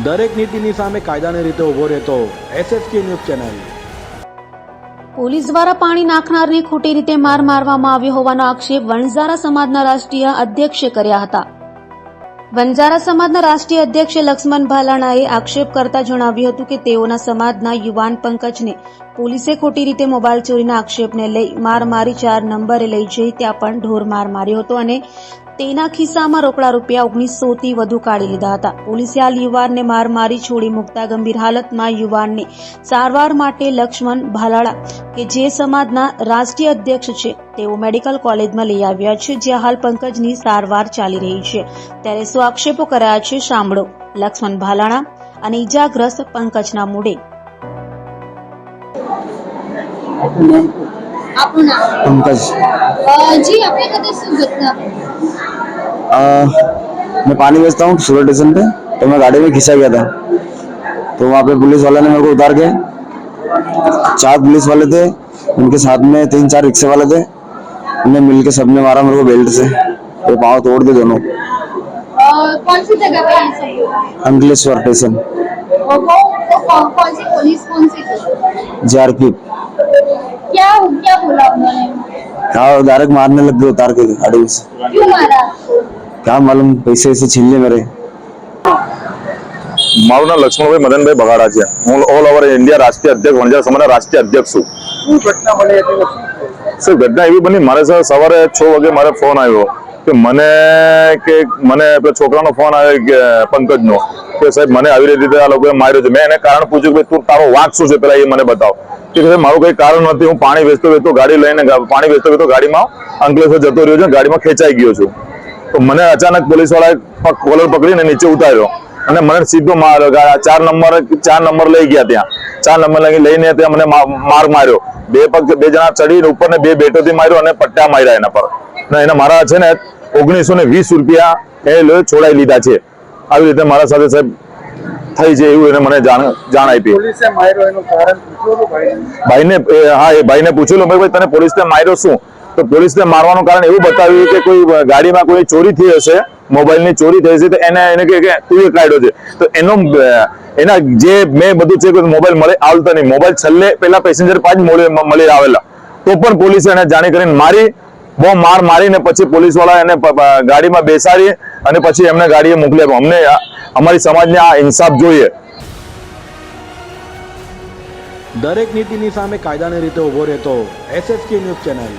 દરેક નીતિની સામે કાયદાની રીતે ઊભો રહેતો SSK ન્યૂઝ ચેનલ। પોલીસ દ્વારા પાણી નાખનારને ખોટી રીતે માર મારવામાં આવ્યો હોવાનો આક્ષેપ વણઝારા સમાજના રાષ્ટ્રીય અધ્યક્ષે કર્યા હતા। વણઝારા સમાજના રાષ્ટ્રીય અધ્યક્ષ લક્ષ્મણ ભાલાણાએ આક્ષેપ કરતા જણાવ્યું હતું કે તેઓના સમાજના યુવાન પંકજને પોલીસે ખોટી રીતે મોબાઈલ ચોરીના આક્ષેપને લઈ માર મારી 4 નંબરે લઈ જઈ ત્યાં પણ ઢોર માર માર્યો હતો અને તેના ખિસ્સામાં રોકડા રૂપિયા 1900 થી વધુ કાઢી લીધા હતા। પોલીસે આ યુવાનને માર મારી છોડી મૂકતા ગંભીર હાલતમાં યુવાનને સારવાર માટે લક્ષ્મણ ભાલાળા કે જે સમાજના રાષ્ટ્રીય અધ્યક્ષ છે તેઓ મેડિકલ કોલેજમાં લઈ આવ્યા છે, જ્યાં હાલ પંકજની સારવાર ચાલી રહી છે। ત્યારે શું આક્ષેપો કરાયા છે સાંભળો લક્ષ્મણ ભાલાળા અને ઈજાગ્રસ્ત પંકજના મોઢે। पंकज जी आपने कभी શું ઘટના मैं पानी बेचता हूँ सूरत स्टेशन पे, तो मैं गाड़ी में घिसा गया था। तो वहाँ पे पुलिस वाले ने मेरे को उतार के 4 पुलिस वाले थे, उनके साथ में 3-4 रिक्शे वाले थे, उन्हें मिलके सबने मारा मेरे को बेल्ट से, ये पाँव तोड़ दिए दोनों। कौन सी जगह पे ये सब हुआ? अंकलेश्वर स्टेशन कौन सी पुलिस कौन सी थी? JRP। क्या बोला उन्होंने? हाँ डायरेक्ट मारने लग गए उतार के गाड़ी से। क्यों मारा? क्या मालूम, पैसे ऐसे छीन लिए मेरे। મારું નામ લક્ષ્મણભાઈ મદનભાઈ બગાડા છે। હું ઓલ ઓવર ઇન્ડિયા રાષ્ટ્રીય અધ્યક્ષ વણઝારા સમાજના રાષ્ટ્રીય અધ્યક્ષ છું। સર ઘટના એવી બની, મારે સર સવારે 6 વાગે મારે ફોન આવ્યો કે મને છોકરાનો ફોન આવ્યો કે પંકજનો કે સાહેબ મને આવી રીતે આ લોકોએ માર્યો છે। મેં એને કારણ પૂછ્યું કે તું તારો વાંક શું છે પેલા એ મને બતાવ। કે સાહેબ મારું કઈ કારણ નથી, હું પાણી વેચતો ગાડી લઈને પાણી વેચતો ગાડીમાં અંકલેશ્વર જતો રહ્યો છું, ગાડીમાં ખેંચાઈ ગયો છું। તો મને અચાનક પોલીસ વાળાએ કોલર પકડીને નીચે ઉતાર્યો અને મને સીધો માર્યો। 4 નંબર લઈ ગયા, ત્યાં 4 નંબર લઈને ત્યાં મને માર માર્યો। બે જણા ચડીને ઉપર ને 2 બેટોથી માર્યો અને પટ્ટા માર્યા એના પર। એને મારા છે ને 1920 રૂપિયા એ છોડાઈ લીધા છે। આવી રીતે મારા સાથે સાહેબ થઈ છે એવું એને મને જાણ આપી। ભાઈને પૂછેલું ભાઈ તને પોલીસને માર્યો શું? તો પોલીસને મારવાનું કારણ એવું બતાવ્યું કે કોઈ ગાડીમાં કોઈ ચોરી થઈ હશે, મોબાઈલની ચોરી થઈ હશે, તો એને કે તું એ કાઢ્યો છે। તો એના જે મેં બધું છે કે મોબાઈલ મળે આવતા નહીં, મોબાઈલ છેલ્લે પેલા પેસેન્જર પાંચ મળી આવેલા, તો પણ પોલીસે એને જાણી કરીને મારી, બહુ માર મારીને પછી પોલીસ વાળા એને ગાડીમાં બેસાડી અને પછી એમને ગાડીએ મોકલી આપ્યો। અમને અમારી સમાજને આ ઇન્સાફ જોઈએ। દરેક નીતિની સામે કાયદાની રીતે ઊભો રહેતો SSK ન્યૂઝ ચેનલ।